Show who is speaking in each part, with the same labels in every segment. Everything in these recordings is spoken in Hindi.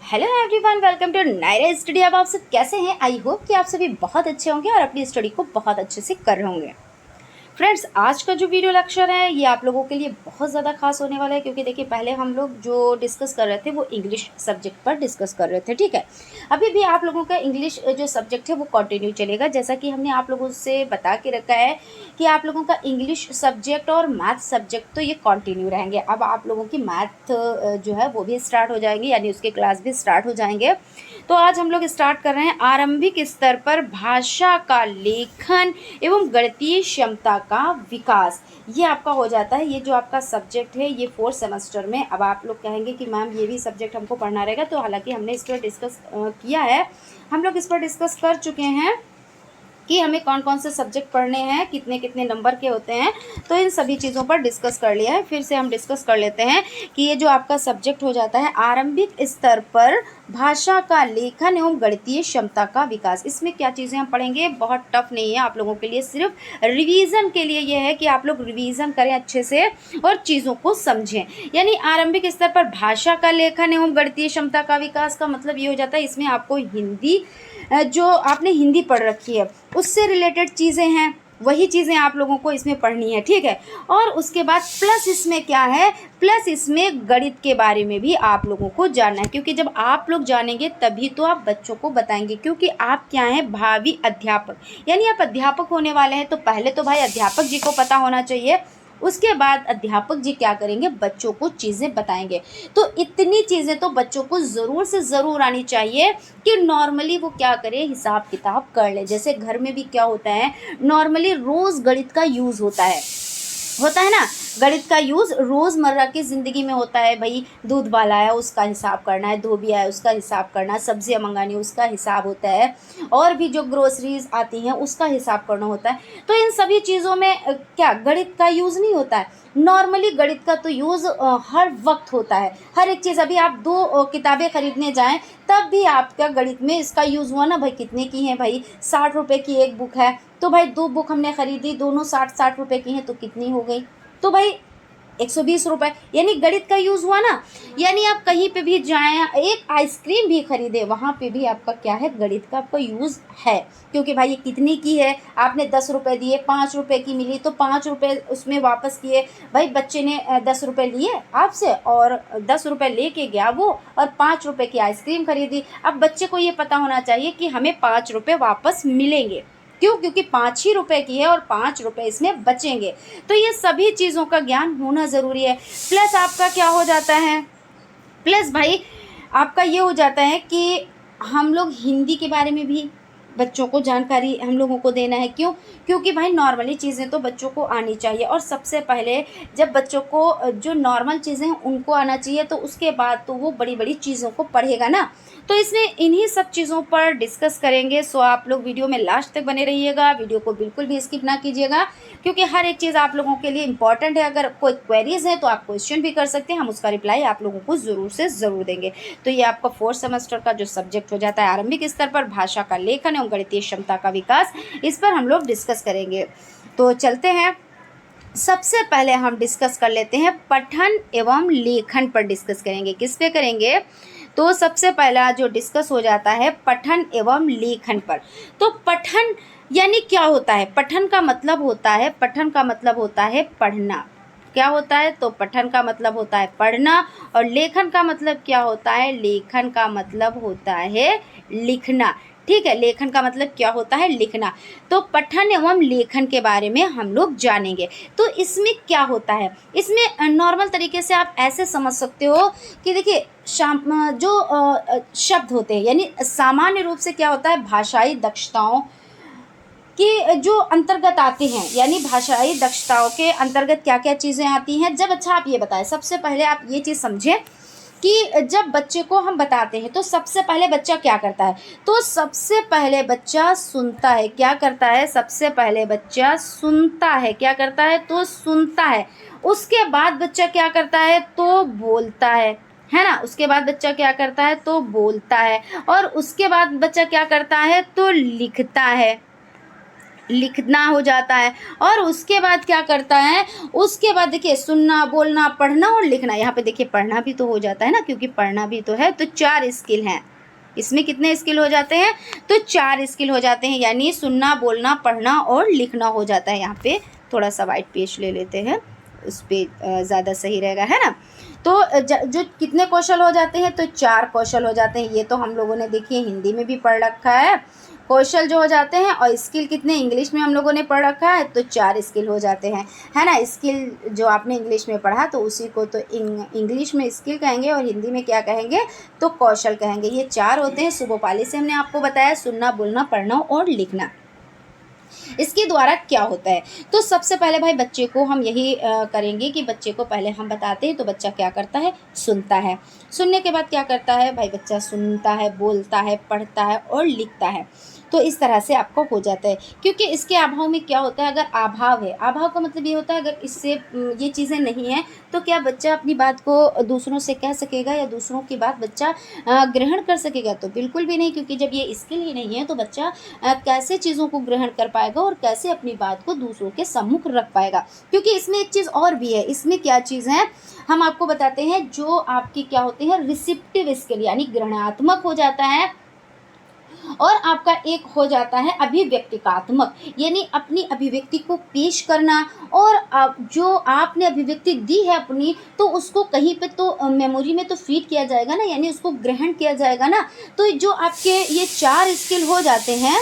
Speaker 1: Hello everyone, welcome to Naira study. अब आप सब कैसे हैं? आई होप कि आप सभी बहुत अच्छे होंगे और अपनी स्टडी को बहुत अच्छे से कर रहे होंगे। फ्रेंड्स, आज का जो वीडियो लेक्चर है ये आप लोगों के लिए बहुत ज़्यादा खास होने वाला है, क्योंकि देखिए पहले हम लोग जो डिस्कस कर रहे थे वो इंग्लिश सब्जेक्ट पर डिस्कस कर रहे थे, ठीक है। अभी भी आप लोगों का इंग्लिश जो सब्जेक्ट है वो कंटिन्यू चलेगा, जैसा कि हमने आप लोगों से बता के रखा है कि आप लोगों का इंग्लिश सब्जेक्ट और मैथ सब्जेक्ट तो ये कंटिन्यू रहेंगे। अब आप लोगों की मैथ जो है वो भी स्टार्ट हो जाएंगे, यानी उसके क्लास भी स्टार्ट हो जाएंगे। तो आज हम लोग स्टार्ट कर रहे हैं आरंभिक स्तर पर भाषा का लेखन एवं गणितीय क्षमता का विकास। ये आपका हो जाता है, ये जो आपका सब्जेक्ट है ये 4th सेमेस्टर में। अब आप लोग कहेंगे कि मैम ये भी सब्जेक्ट हमको पढ़ना रहेगा, तो हालांकि हमने इस पर डिस्कस किया है, हम लोग इस पर डिस्कस कर चुके हैं कि हमें कौन कौन से सब्जेक्ट पढ़ने हैं, कितने कितने नंबर के होते हैं। तो इन सभी चीज़ों पर डिस्कस कर लिया है। फिर से हम डिस्कस कर लेते हैं कि ये जो आपका सब्जेक्ट हो जाता है आरंभिक स्तर पर भाषा का लेखन एवं गणितीय क्षमता का विकास, इसमें क्या चीज़ें हम पढ़ेंगे। बहुत टफ नहीं है आप लोगों के लिए, सिर्फ रिवीजन के लिए ये है कि आप लोग रिवीजन करें अच्छे से और चीज़ों को समझें। यानी आरंभिक स्तर पर भाषा का लेखन एवं गणितीय क्षमता का विकास का मतलब ये हो जाता है, इसमें आपको हिंदी जो आपने हिंदी पढ़ रखी है उससे रिलेटेड चीज़ें हैं, वही चीज़ें आप लोगों को इसमें पढ़नी है, ठीक है। और उसके बाद प्लस इसमें क्या है, प्लस इसमें गणित के बारे में भी आप लोगों को जानना है, क्योंकि जब आप लोग जानेंगे तभी तो आप बच्चों को बताएंगे, क्योंकि आप क्या हैं, भावी अध्यापक, यानी आप अध्यापक होने वाले हैं। तो पहले तो भाई अध्यापक जी को पता होना चाहिए, उसके बाद अध्यापक जी क्या करेंगे, बच्चों को चीज़ें बताएंगे। तो इतनी चीज़ें तो बच्चों को ज़रूर से ज़रूर आनी चाहिए कि नॉर्मली वो क्या करे, हिसाब किताब कर ले। जैसे घर में भी क्या होता है, नॉर्मली रोज़ गणित का यूज़ होता है ना। गणित का यूज़ रोज़मर्रा की ज़िंदगी में होता है। भाई दूध वाला है उसका हिसाब करना है, धोबिया है उसका हिसाब करना है, सब्जियां मंगानी उसका हिसाब होता है, और भी जो ग्रोसरीज आती हैं उसका हिसाब करना होता है। तो इन सभी चीज़ों में क्या गणित का यूज़ नहीं होता है। नॉर्मली गणित का तो यूज़ हर वक्त होता है, हर एक चीज़। अभी आप 2 किताबें खरीदने जाएं तब भी आपका गणित में इसका यूज़ हुआ ना। भाई कितने की है, भाई 60 रुपये की एक बुक है, तो भाई 2 बुक हमने खरीदी, दोनों 60-60 रुपये की हैं, तो कितनी हो गई, तो भाई 120 रुपये, यानी गणित का यूज़ हुआ ना। यानी आप कहीं पे भी जाएं, एक आइसक्रीम भी खरीदे, वहाँ पे भी आपका क्या है, गणित का आपका यूज़ है। क्योंकि भाई ये कितनी की है, आपने 10 रुपये दिए, 5 रुपये की मिली तो 5 रुपये उसमें वापस किए। भाई बच्चे ने 10 रुपये लिए आपसे और 10 रुपये लेके गया वो, और 5 रुपये की आइसक्रीम खरीदी। अब बच्चे को ये पता होना चाहिए कि हमें 5 रुपये वापस मिलेंगे, क्यों, क्योंकि 5 ही रुपए की है और 5 रुपए इसमें बचेंगे। तो ये सभी चीज़ों का ज्ञान होना ज़रूरी है। प्लस आपका क्या हो जाता है, प्लस भाई आपका ये हो जाता है कि हम लोग हिंदी के बारे में भी बच्चों को जानकारी हम लोगों को देना है। क्यों, क्योंकि भाई नॉर्मली चीज़ें तो बच्चों को आनी चाहिए, और सबसे पहले जब बच्चों को जो नॉर्मल चीज़ें हैं उनको आना चाहिए, तो उसके बाद तो वो बड़ी बड़ी चीज़ों को पढ़ेगा ना। तो इसमें इन्हीं सब चीज़ों पर डिस्कस करेंगे। सो आप लोग वीडियो में लास्ट तक बने रहिएगा, वीडियो को बिल्कुल भी स्किप ना कीजिएगा, क्योंकि हर एक चीज़ आप लोगों के लिए इंपॉर्टेंट है। अगर कोई क्वेरीज है तो आप क्वेश्चन भी कर सकते हैं, हम उसका रिप्लाई आप लोगों को ज़रूर से ज़रूर देंगे। तो ये आपका 4th सेमेस्टर का जो सब्जेक्ट हो जाता है आरंभिक स्तर पर भाषा का लेखन एवं गणितीय क्षमता का विकास, इस पर हम लोग डिस्कस करेंगे। तो चलते हैं, सबसे पहले हम डिस्कस कर लेते हैं पठन एवं लेखन पर डिस्कस करेंगे। किस पे करेंगे, तो सबसे पहला जो डिस्कस हो जाता है पठन एवं लेखन पर। तो पठन यानी क्या होता है, पठन का मतलब होता है, पठन का मतलब होता है पढ़ना। क्या होता है, तो पठन का मतलब होता है पढ़ना, और लेखन का मतलब क्या होता है, लेखन का मतलब होता है लिखना, ठीक है। लेखन का मतलब क्या होता है, लिखना। तो पठन एवं लेखन के बारे में हम लोग जानेंगे। तो इसमें क्या होता है, इसमें नॉर्मल तरीके से आप ऐसे समझ सकते हो कि देखिए जो शब्द होते हैं, यानी सामान्य रूप से क्या होता है, भाषाई दक्षताओं कि जो अंतर्गत आते हैं, यानी भाषाई दक्षताओं के अंतर्गत क्या क्या चीज़ें आती हैं। जब अच्छा आप ये बताएं, सबसे पहले आप ये चीज़ समझें कि जब बच्चे को हम बताते हैं तो सबसे पहले बच्चा क्या करता है, तो सबसे पहले बच्चा सुनता है। क्या करता है, सबसे पहले बच्चा सुनता है। क्या करता है, तो सुनता है। उसके बाद बच्चा क्या करता है, तो बोलता है ना। उसके बाद बच्चा क्या करता है, तो बोलता है, और उसके बाद बच्चा क्या करता है, तो लिखता है। लिखना हो जाता है। और उसके बाद क्या करता है, उसके बाद देखिए सुनना, बोलना, पढ़ना और लिखना। यहाँ पे देखिए पढ़ना भी तो हो जाता है ना, क्योंकि पढ़ना भी तो है। तो 4 स्किल हैं इसमें। कितने स्किल हो जाते हैं, तो 4 स्किल हो जाते हैं, यानी सुनना, बोलना, पढ़ना और लिखना हो जाता है। यहाँ पे थोड़ा सा वाइट पेज ले लेते हैं, उस पर ज़्यादा सही रहेगा, है ना। तो जो कितने कौशल हो जाते हैं, तो 4 कौशल हो जाते हैं। ये तो हम लोगों ने देखिए हिंदी में भी पढ़ रखा है, कौशल जो हो जाते हैं। और स्किल कितने इंग्लिश में हम लोगों ने पढ़ रखा है, तो 4 स्किल हो जाते हैं, है ना। स्किल जो आपने इंग्लिश में पढ़ा तो उसी को तो इंग्लिश में स्किल कहेंगे और हिंदी में क्या कहेंगे, तो कौशल कहेंगे। ये 4 होते हैं। सुबोपाली से हमने आपको बताया सुनना, बोलना, पढ़ना और लिखना। इसके द्वारा क्या होता है, तो सबसे पहले भाई बच्चे को हम यही करेंगे कि बच्चे को पहले हम बताते हैं। तो बच्चा क्या करता है, सुनता है। सुनने के बाद क्या करता है भाई, बच्चा सुनता है, बोलता है, पढ़ता है और लिखता है। तो इस तरह से आपको हो जाता है। क्योंकि इसके अभाव में क्या होता है, अगर अभाव है, अभाव का मतलब ये होता है अगर इससे ये चीज़ें नहीं हैं तो क्या बच्चा अपनी बात को दूसरों से कह सकेगा या दूसरों की बात बच्चा ग्रहण कर सकेगा, तो बिल्कुल भी नहीं। क्योंकि जब ये स्किल ही नहीं है तो बच्चा कैसे चीज़ों को ग्रहण कर पाएगा और कैसे अपनी बात को दूसरों के सम्मुख रख पाएगा। क्योंकि इसमें एक चीज़ और भी है। इसमें क्या चीज़ है, हम आपको बताते हैं। जो आपकी क्या होते हैं, रिसिप्टिव स्किल यानी ग्रहणात्मक हो जाता है। और आपका एक हो जाता है अभिव्यक्तिकात्मक, यानी अपनी अभिव्यक्ति को पेश करना। और जो आपने अभिव्यक्ति दी है अपनी, तो उसको कहीं पे तो मेमोरी में तो फीड किया जाएगा ना, यानी उसको ग्रहण किया जाएगा ना। तो जो आपके ये 4 स्किल हो जाते हैं,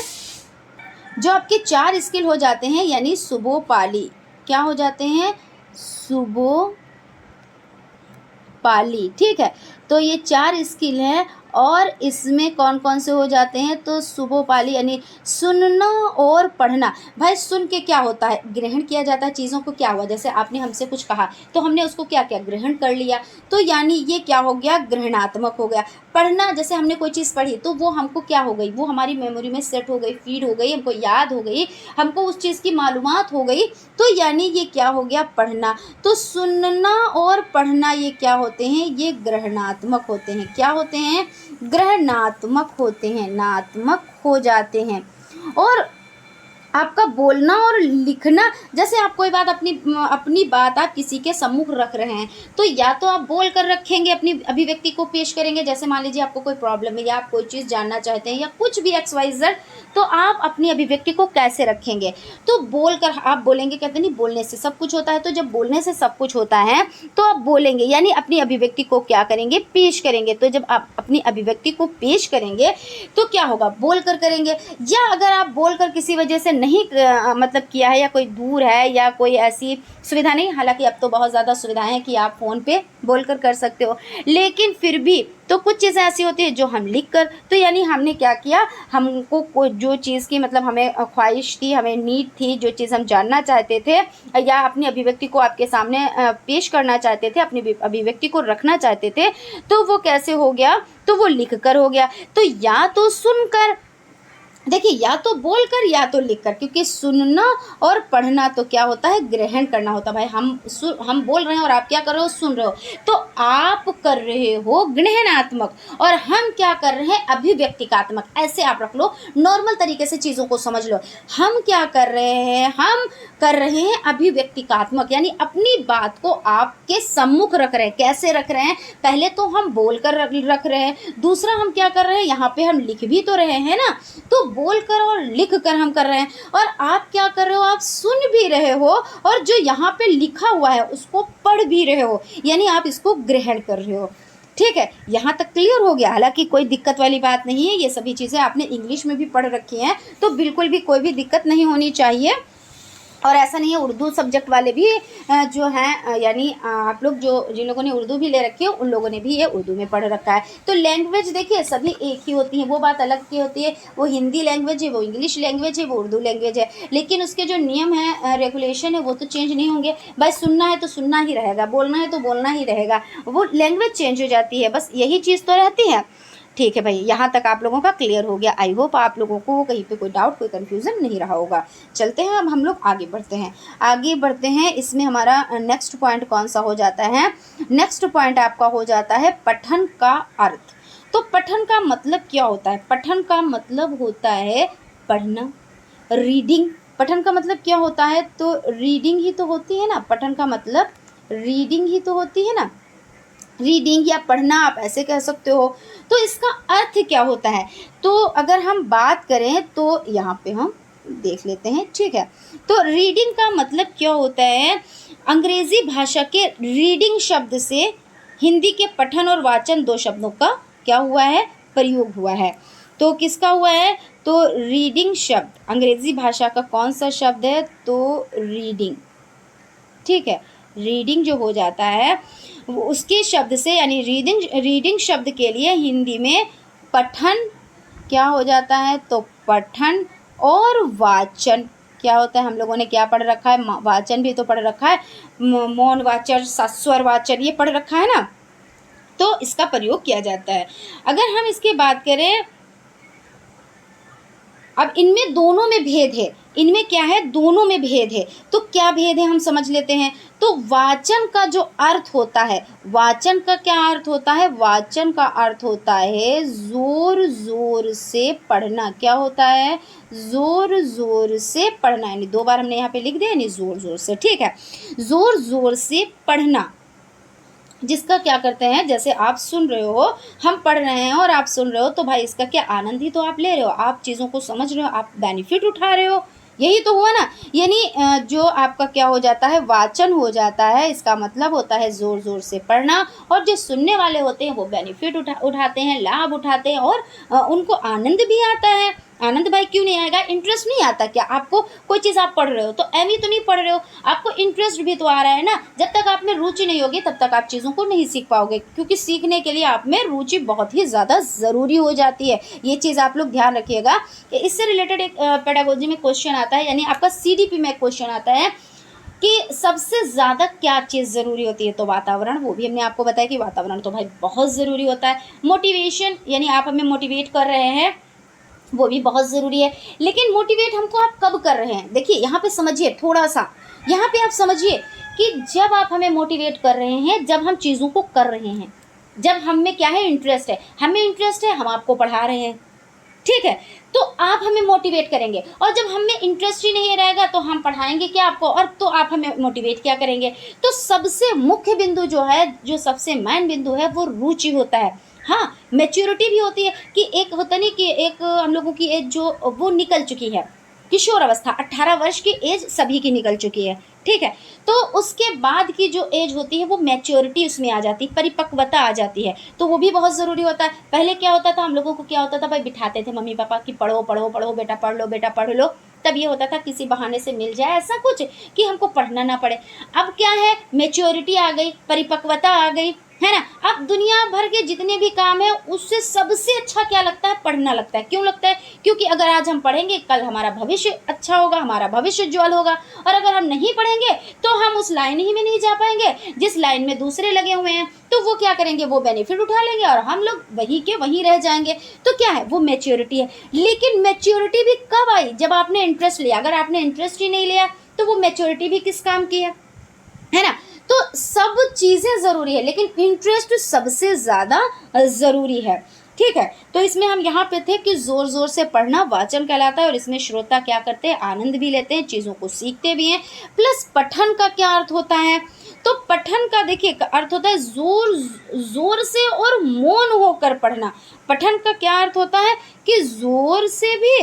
Speaker 1: जो आपके 4 स्किल हो जाते हैं, यानी सुबोपाली क्या हो जाते हैं, सुबोपाली, ठीक है। तो ये 4 स्किल हैं। और इसमें कौन कौन से हो जाते हैं, तो सुबोपाली यानी सुनना और पढ़ना। भाई सुन के क्या होता है, ग्रहण किया जाता है चीज़ों को। क्या हुआ, जैसे आपने हमसे कुछ कहा तो हमने उसको क्या किया, ग्रहण कर लिया। तो यानी ये क्या हो गया, ग्रहणात्मक हो गया। पढ़ना, जैसे हमने कोई चीज़ पढ़ी तो वो हमको क्या हो गई, वो हमारी मेमोरी में सेट हो गई, फीड हो गई, हमको याद हो गई, हमको उस चीज़ की मालूमात हो गई। तो यानी ये क्या हो गया, पढ़ना। तो सुनना और पढ़ना ये क्या होते हैं, ये ग्रहणात्मक होते हैं। क्या होते हैं, ग्रहणात्मक होते हैं, नात्मक हो जाते हैं। और आपका बोलना और लिखना, जैसे आप कोई बात अपनी बात आप किसी के सम्मुख रख रहे हैं, तो या तो आप बोल कर रखेंगे, अपनी अभिव्यक्ति को पेश करेंगे। जैसे मान लीजिए आपको कोई प्रॉब्लम है या आप कोई चीज़ जानना चाहते हैं या कुछ भी XYZ, तो आप अपनी अभिव्यक्ति को कैसे रखेंगे, तो बोल कर आप बोलेंगे। कहते नहीं बोलने से सब कुछ होता है, तो जब बोलने से सब कुछ होता है तो आप बोलेंगे, यानी अपनी अभिव्यक्ति को क्या करेंगे, पेश करेंगे। तो जब आप अपनी अभिव्यक्ति को पेश करेंगे तो क्या होगा, बोल कर करेंगे। या अगर आप बोल कर किसी वजह से नहीं मतलब किया है, या कोई दूर है या कोई ऐसी सुविधा नहीं, हालांकि अब तो बहुत ज़्यादा सुविधाएं हैं कि आप फ़ोन पे बोलकर कर सकते हो, लेकिन फिर भी तो कुछ चीज़ें ऐसी होती है जो हम लिख कर, तो यानी हमने क्या किया, हमको कोई जो चीज़ की मतलब हमें ख्वाहिश थी, हमें नीड थी, जो चीज़ हम जानना चाहते थे या अपनी अभिव्यक्ति को आपके सामने पेश करना चाहते थे, अपनी अभिव्यक्ति को रखना चाहते थे, तो वो कैसे हो गया, तो वो लिख कर हो गया। तो या तो सुनकर, देखिए या तो बोलकर या तो लिखकर, क्योंकि सुनना और पढ़ना तो क्या होता है, ग्रहण करना होता है। भाई हम बोल रहे हैं और आप क्या कर रहे हो, सुन रहे हो, तो आप कर रहे हो ग्रहणात्मक और हम क्या कर रहे हैं, अभिव्यक्तिकात्मक। ऐसे आप रख लो, नॉर्मल तरीके से चीज़ों को समझ लो। हम क्या कर रहे हैं, हम कर रहे हैं अभिव्यक्तिकात्मक, यानी अपनी बात को आपके सम्मुख रख रहे हैं। कैसे रख रहे हैं, पहले तो हम बोल कर रख रहे हैं, दूसरा हम क्या कर रहे हैं, यहाँ पे हम लिख भी तो रहे हैं ना। तो बोल कर और लिख कर हम कर रहे हैं, और आप क्या कर रहे हो, आप सुन भी रहे हो और जो यहाँ पे लिखा हुआ है उसको पढ़ भी रहे हो, यानी आप इसको ग्रहण कर रहे हो। ठीक है, यहाँ तक क्लियर हो गया। हालांकि कोई दिक्कत वाली बात नहीं है, ये सभी चीज़ें आपने इंग्लिश में भी पढ़ रखी हैं, तो बिल्कुल भी कोई भी दिक्कत नहीं होनी चाहिए। और ऐसा नहीं है, उर्दू सब्जेक्ट वाले भी जो हैं, यानी आप लोग जिन लोगों ने उर्दू भी ले रखी है उन लोगों ने भी ये उर्दू में पढ़ रखा है। तो लैंग्वेज देखिए सभी एक ही होती है, वो बात अलग की होती है, वो हिंदी लैंग्वेज है, वो इंग्लिश लैंग्वेज है, वो उर्दू लैंग्वेज है, लेकिन उसके जो नियम है, रेगुलेशन है, वो तो चेंज नहीं होंगे। भाई सुनना है तो सुनना ही रहेगा, बोलना है तो बोलना ही रहेगा, वो लैंग्वेज चेंज हो जाती है, बस यही चीज़ तो रहती है। ठीक है भाई, यहाँ तक आप लोगों का क्लियर हो गया। आई होप आप लोगों को कहीं पे कोई डाउट, कोई कन्फ्यूज़न नहीं रहा होगा। चलते हैं अब हम लोग आगे बढ़ते हैं। इसमें हमारा नेक्स्ट पॉइंट कौन सा हो जाता है, नेक्स्ट पॉइंट आपका हो जाता है पठन का अर्थ। तो पठन का मतलब क्या होता है, पठन का मतलब होता है पढ़ना, रीडिंग। पठन का मतलब क्या होता है, तो रीडिंग ही तो होती है ना, पठन का मतलब रीडिंग ही तो होती है ना, रीडिंग या पढ़ना आप ऐसे कह सकते हो। तो इसका अर्थ क्या होता है, तो अगर हम बात करें तो यहाँ पे हम देख लेते हैं, ठीक है। तो रीडिंग का मतलब क्या होता है, अंग्रेजी भाषा के रीडिंग शब्द से हिंदी के पठन और वाचन दो शब्दों का क्या हुआ है, प्रयोग हुआ है। तो किसका हुआ है, तो रीडिंग शब्द अंग्रेजी भाषा का कौन सा शब्द है, तो रीडिंग, ठीक है। रीडिंग जो हो जाता है वो उसके शब्द से, यानी रीडिंग शब्द के लिए हिंदी में पठन क्या हो जाता है, तो पठन और वाचन क्या होता है, हम लोगों ने क्या पढ़ रखा है, वाचन भी तो पढ़ रखा है, मौन वाचन, सस्वर वाचन, ये पढ़ रखा है ना, तो इसका प्रयोग किया जाता है। अगर हम इसकी बात करें, अब इनमें दोनों में भेद है, इनमें क्या है, दोनों में भेद है। तो क्या भेद है हम समझ लेते हैं। तो वाचन का जो अर्थ होता है, वाचन का क्या अर्थ होता है, वाचन का अर्थ होता है जोर जोर से पढ़ना। क्या होता है, जोर जोर से पढ़ना, यानी दो बार हमने यहाँ पे लिख दिया, यानी जोर जोर से, ठीक है, जोर जोर से पढ़ना, जिसका क्या करते हैं, जैसे आप सुन रहे हो, हम पढ़ रहे हैं और आप सुन रहे हो, तो भाई इसका क्या आनंद ही तो आप ले रहे हो, आप चीज़ों को समझ रहे हो, आप बेनिफिट उठा रहे हो, यही तो हुआ ना। यानी जो आपका क्या हो जाता है, वाचन हो जाता है, इसका मतलब होता है ज़ोर ज़ोर से पढ़ना, और जो सुनने वाले होते हैं वो बेनिफिट उठाते हैं, लाभ उठाते हैं, और उनको आनंद भी आता है। आनंद भाई क्यों नहीं आएगा, इंटरेस्ट नहीं आता क्या आपको, कोई चीज़ आप पढ़ रहे हो तो एम ही तो नहीं पढ़ रहे हो, आपको इंटरेस्ट भी तो आ रहा है ना। जब तक आप में रुचि नहीं होगी तब तक आप चीज़ों को नहीं सीख पाओगे, क्योंकि सीखने के लिए आप में रुचि बहुत ही ज़्यादा ज़रूरी हो जाती है। ये चीज़ आप लोग ध्यान रखिएगा कि इससे रिलेटेड एक पेडागोजी में क्वेश्चन आता है, यानी आपका CDP में क्वेश्चन आता है कि सबसे ज़्यादा क्या चीज़ ज़रूरी होती है, तो वातावरण। वो भी हमने आपको बताया कि वातावरण तो भाई बहुत ज़रूरी होता है। मोटिवेशन, यानी आप हमें मोटिवेट कर रहे हैं, वो भी बहुत ज़रूरी है। लेकिन मोटिवेट हमको आप कब कर रहे हैं, देखिए यहाँ पे समझिए थोड़ा सा, यहाँ पे आप समझिए कि जब आप हमें मोटिवेट कर रहे हैं, जब हम चीज़ों को कर रहे हैं, जब हम में क्या है, इंटरेस्ट है, हमें इंटरेस्ट है, हम आपको पढ़ा रहे हैं, ठीक है, तो आप हमें मोटिवेट करेंगे। और जब हमें इंटरेस्ट ही नहीं रहेगा तो हम पढ़ाएंगे क्या आपको, और तो आप हमें मोटिवेट क्या करेंगे। तो सबसे मुख्य बिंदु जो है, जो सबसे मेन बिंदु है, वो रुचि होता है। हाँ, मैच्योरिटी भी होती है कि एक होता नहीं कि एक हम लोगों की एज जो वो निकल चुकी है, किशोर अवस्था, 18 वर्ष की एज सभी की निकल चुकी है, ठीक है। तो उसके बाद की जो एज होती है वो मैच्योरिटी उसमें आ जाती है, परिपक्वता आ जाती है, तो वो भी बहुत ज़रूरी होता है। पहले क्या होता था, हम लोगों को क्या होता था, भाई बिठाते थे मम्मी पापा कि पढ़ो पढ़ो पढ़ो बेटा, पढ़ लो बेटा, पढ़ लो, तब ये होता था किसी बहाने से मिल जाए ऐसा कुछ कि हमको पढ़ना ना पड़े। अब क्या है, मैच्योरिटी आ गई, परिपक्वता आ गई, है ना। अब दुनिया भर के जितने भी काम है उससे सबसे अच्छा क्या लगता है, पढ़ना लगता है। क्यों लगता है, क्योंकि अगर आज हम पढ़ेंगे कल हमारा भविष्य अच्छा होगा, हमारा भविष्य उज्ज्वल होगा, और अगर हम नहीं पढ़ेंगे तो हम उस लाइन ही में नहीं जा पाएंगे जिस लाइन में दूसरे लगे हुए हैं। तो वो क्या करेंगे, वो बेनिफिट उठा लेंगे और हम लोग वहीं के वहीं रह जाएंगे। तो क्या है, वो मैच्योरिटी है। लेकिन मैच्योरिटी भी कब आई, जब आपने इंटरेस्ट लिया। अगर आपने इंटरेस्ट ही नहीं लिया तो वो मैच्योरिटी भी किस काम की है ना। तो सब चीज़ें ज़रूरी है, लेकिन इंटरेस्ट सबसे ज़्यादा ज़रूरी है, ठीक है। तो इसमें हम यहाँ पे थे कि ज़ोर ज़ोर से पढ़ना वाचन कहलाता है, और इसमें श्रोता क्या करते हैं, आनंद भी लेते हैं, चीज़ों को सीखते भी हैं। प्लस पठन का क्या अर्थ होता है, तो पठन का देखिए अर्थ होता है जोर जोर से और मौन होकर पढ़ना। पठन का क्या अर्थ होता है कि जोर से भी,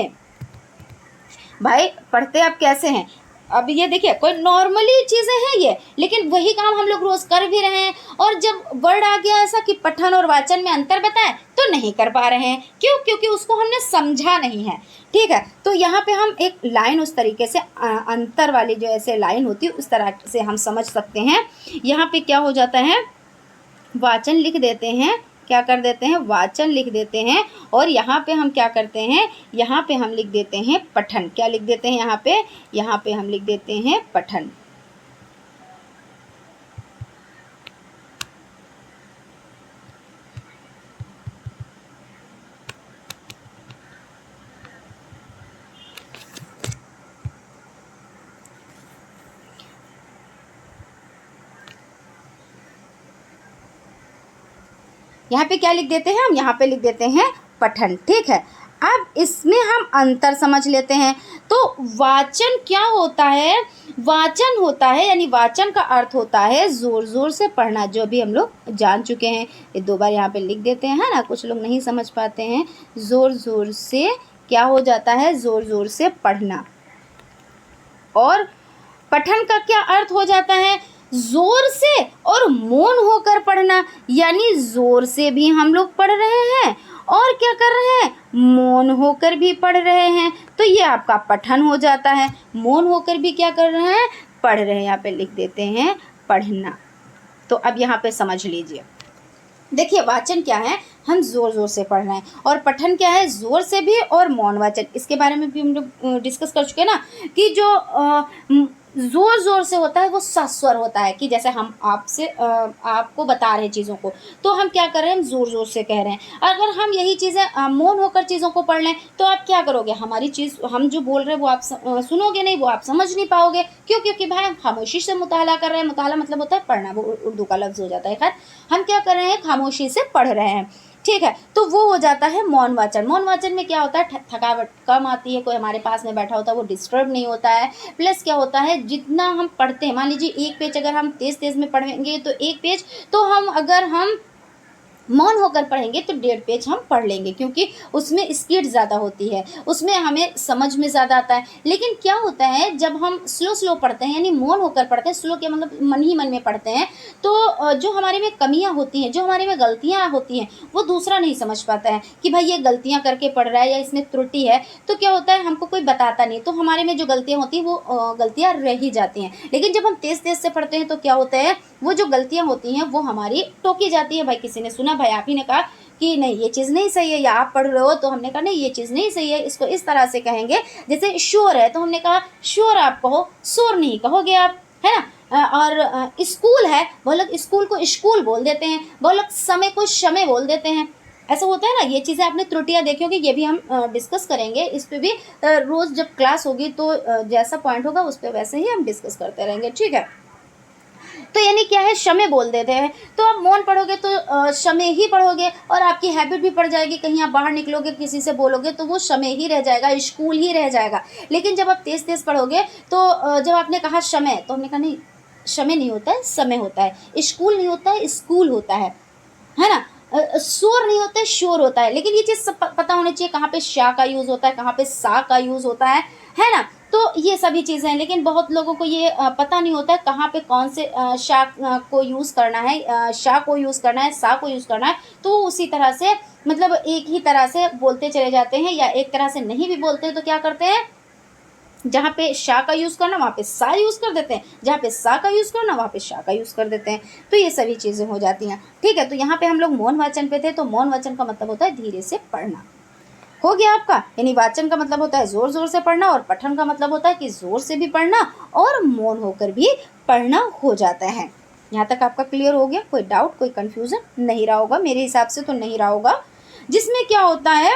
Speaker 1: भाई पढ़ते आप कैसे हैं, अब ये देखिए कोई नॉर्मली चीज़ें हैं ये, लेकिन वही काम हम लोग रोज़ कर भी रहे हैं। और जब वर्ड आ गया ऐसा कि पठन और वाचन में अंतर बताएं तो नहीं कर पा रहे हैं, क्यों, क्योंकि उसको हमने समझा नहीं है, ठीक है। तो यहाँ पे हम एक लाइन उस तरीके से अंतर वाली जो ऐसे लाइन होती है उस तरह से हम समझ सकते हैं। यहाँ पे क्या हो जाता है, वाचन लिख देते हैं, क्या कर देते हैं, वाचन लिख देते हैं, और यहाँ पे हम क्या करते हैं, यहाँ पे हम लिख देते हैं पठन। क्या लिख देते हैं यहाँ पे हम लिख देते हैं पठन। यहाँ पे क्या लिख देते हैं हम, यहाँ पे लिख देते हैं पठन, ठीक है। अब इसमें हम अंतर समझ लेते हैं। तो वाचन क्या होता है? वाचन होता है यानी वाचन का अर्थ होता है ज़ोर ज़ोर से पढ़ना, जो भी हम लोग जान चुके हैं। ये 2 बार यहाँ पे लिख देते हैं, है ना, कुछ लोग नहीं समझ पाते हैं। ज़ोर ज़ोर से क्या हो जाता है? ज़ोर ज़ोर से पढ़ना। और पठन का क्या अर्थ हो जाता है? जोर से और मौन होकर पढ़ना, यानी जोर से भी हम लोग पढ़ रहे हैं और क्या कर रहे हैं? मौन होकर भी पढ़ रहे हैं। तो ये आपका पठन हो जाता है। मौन होकर भी क्या कर रहे हैं? पढ़ रहे हैं। यहाँ पे लिख देते हैं पढ़ना। तो अब यहाँ पे समझ लीजिए, देखिए वाचन क्या है? हम ज़ोर ज़ोर से पढ़ रहे हैं। और पठन क्या है? ज़ोर से भी और मौन वाचन। इसके बारे में भी हम लोग डिस्कस कर चुके हैं ना, कि जो ज़ोर ज़ोर से होता है वो सस्वर होता है, कि जैसे हम आपसे आपको बता रहे हैं चीज़ों को, तो हम क्या कर रहे हैं? हम ज़ोर ज़ोर से कह रहे हैं। अगर हम यही चीज़ें मौन होकर चीज़ों को पढ़ लें तो आप क्या करोगे? हमारी चीज़ हम जो बोल रहे हैं वो आप सुनोगे नहीं, वो आप समझ नहीं पाओगे। क्यों? क्योंकि भाई हम खामोशी से मुताला कर रहे हैं। मुताला मतलब होता है पढ़ना, वो उर्दू का लफ्ज़ हो जाता है। खैर, हम क्या कर रहे हैं? खामोशी से पढ़ रहे हैं, ठीक है। तो वो हो जाता है मौन वाचन। मौन वाचन में क्या होता है? थकावट कम आती है, कोई हमारे पास में बैठा होता है वो डिस्टर्ब नहीं होता है। प्लस क्या होता है? जितना हम पढ़ते हैं, मान लीजिए एक पेज अगर हम तेज़ तेज़ में पढ़ेंगे तो एक पेज, तो अगर हम मौन होकर पढ़ेंगे तो 1.5 पेज हम पढ़ लेंगे, क्योंकि उसमें स्पीड ज़्यादा होती है, उसमें हमें समझ में ज़्यादा आता है। लेकिन क्या होता है, जब हम स्लो पढ़ते हैं यानी मौन होकर पढ़ते हैं, स्लो के मतलब मन ही मन में पढ़ते हैं, तो जो हमारे में कमियां होती हैं, जो हमारे में गलतियां होती हैं, वो दूसरा नहीं समझ पाता है कि भाई ये गलतियां करके पढ़ रहा है या इसमें त्रुटि है। तो क्या होता है? हमको कोई बताता नहीं, तो हमारे में जो गलतियाँ होती हैं वो गलतियाँ रह ही जाती हैं। लेकिन जब हम तेज़ तेज़ से पढ़ते हैं तो क्या होता है? वो जो गलतियाँ होती हैं वो हमारी टोकी जाती है। भाई किसी ने सुना, भाई आप ही ने कहा कि नहीं ये चीज़ नहीं सही है, या आप पढ़ रहे हो तो हमने कहा नहीं ये चीज़ नहीं सही है, इसको इस तरह से कहेंगे। जैसे शोर है तो हमने कहा शोर आप कहो, शोर नहीं कहोगे आप, है ना। और स्कूल है, वो लोग स्कूल को स्कूल बोल देते हैं, वो लोग समय को समय बोल देते हैं। ऐसा होता है ना। ये चीज़ें आपने त्रुटियां देखी होगी, ये भी हम डिस्कस करेंगे इस पे भी। रोज़ जब क्लास होगी तो जैसा पॉइंट होगा उस पर वैसे ही हम डिस्कस करते रहेंगे, ठीक है। तो यानी क्या है? समय बोल देते हैं। तो आप मौन पढ़ोगे तो समय ही पढ़ोगे, और आपकी हैबिट भी पड़ जाएगी। कहीं आप बाहर निकलोगे किसी से बोलोगे तो वो समय ही रह जाएगा, स्कूल ही रह जाएगा। लेकिन जब आप तेज़ तेज़ पढ़ोगे तो जब आपने कहा समय, तो हमने कहा नहीं समय नहीं होता है, समय होता है। स्कूल नहीं होता है, स्कूल होता है ना। शोर नहीं होता है, शोर होता है। लेकिन ये चीज़ सब पता होनी चाहिए, कहाँ पे शा का यूज़ होता है, कहाँ पे सा का यूज़ होता है ना। तो ये सभी चीज़ें हैं, लेकिन बहुत लोगों को ये पता नहीं होता है कहाँ पे कौन से शा को यूज़ करना है, शा को यूज़ करना है, सा को यूज़ करना है। तो उसी तरह से मतलब एक ही तरह से बोलते चले जाते हैं, या एक तरह से नहीं भी बोलते हैं तो क्या करते हैं? जहाँ पे शा का यूज़ करना वहाँ पे सा यूज़ कर देते हैं, जहाँ पे सा का यूज़ करना वहाँ पे शा का यूज़ कर देते हैं। तो ये सभी चीज़ें हो जाती हैं, ठीक है। तो यहाँ पे हम लोग मौन वाचन पे थे। तो मौन वाचन का मतलब होता है धीरे से पढ़ना। हो गया आपका। यानी वाचन का मतलब होता है ज़ोर ज़ोर से पढ़ना, और पठन का मतलब होता है कि ज़ोर से भी पढ़ना और मौन होकर भी पढ़ना हो जाता है। यहाँ तक आपका क्लियर हो गया? कोई डाउट, कोई कन्फ्यूज़न नहीं रहा होगा, मेरे हिसाब से तो नहीं रहा होगा। जिसमें क्या होता है,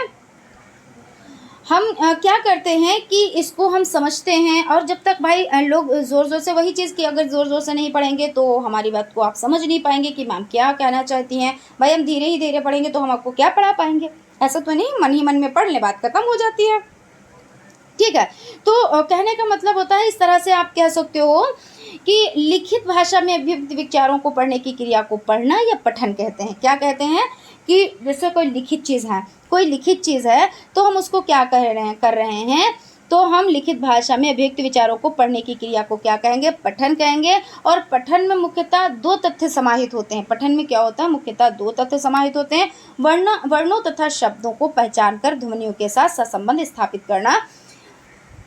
Speaker 1: हम क्या करते हैं कि इसको हम समझते हैं, और जब तक भाई लोग ज़ोर ज़ोर से, वही चीज़ कि अगर ज़ोर ज़ोर से नहीं पढ़ेंगे तो हमारी बात को आप समझ नहीं पाएंगे कि मैम क्या कहना चाहती हैं। भाई हम धीरे ही धीरे पढ़ेंगे तो हम आपको क्या पढ़ा पाएंगे? ऐसा तो नहीं, मन ही मन में पढ़ लें, बात खत्म हो जाती है, ठीक है। तो कहने का मतलब होता है, इस तरह से आप कह सकते हो कि लिखित भाषा में अभिव्यक्त विचारों को पढ़ने की क्रिया को पढ़ना या पठन कहते हैं। क्या कहते हैं? कि जैसे कोई लिखित चीज़ है, कोई लिखित चीज़ है तो हम उसको क्या कर रहे हैं, तो हम लिखित भाषा में अभिव्यक्त विचारों को पढ़ने की क्रिया को क्या कहेंगे? पठन कहेंगे। और पठन में मुख्यतः 2 तथ्य समाहित होते हैं। पठन में क्या होता है? मुख्यतः 2 तथ्य समाहित होते हैं। वर्णों तथा शब्दों को पहचान कर ध्वनियों के साथ सहसंबंध स्थापित करना।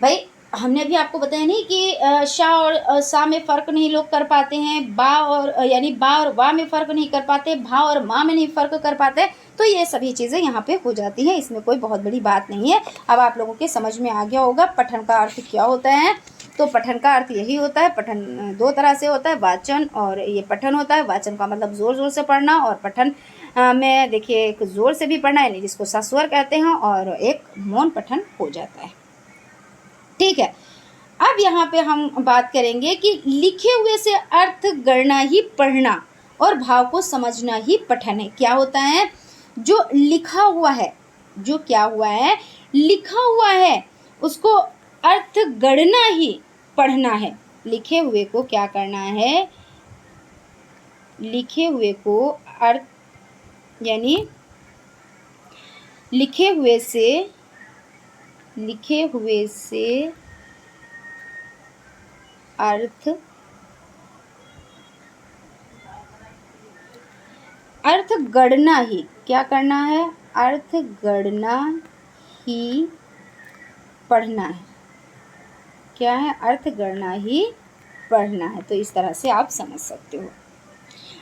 Speaker 1: भाई हमने भी आपको बताया नहीं कि शा और सा में फ़र्क नहीं लोग कर पाते हैं, बा और यानी बा और वा में फ़र्क नहीं कर पाते, भा और मा में नहीं फ़र्क कर पाते। तो ये सभी चीज़ें यहाँ पे हो जाती हैं, इसमें कोई बहुत बड़ी बात नहीं है। अब आप लोगों के समझ में आ गया होगा पठन का अर्थ क्या होता है। तो पठन का अर्थ यही होता है। पठन 2 तरह से होता है, वाचन और ये पठन होता है। वाचन का मतलब ज़ोर ज़ोर से पढ़ना, और पठन में देखिए एक ज़ोर से भी पढ़ना यानी जिसको सस्वर कहते हैं, और एक मौन पठन हो जाता है, ठीक है। अब यहाँ पे हम बात करेंगे कि लिखे हुए से अर्थ गणना ही पढ़ना और भाव को समझना ही पठन है। क्या होता है? जो लिखा हुआ है, जो क्या हुआ है, लिखा हुआ है, उसको अर्थ गढ़ना ही पढ़ना है। लिखे हुए को क्या करना है, लिखे हुए को अर्थ यानी लिखे हुए से अर्थ गढ़ना ही क्या करना है, अर्थ गढ़ना ही पढ़ना है। क्या है, अर्थ गढ़ना ही पढ़ना है। तो इस तरह से आप समझ सकते हो।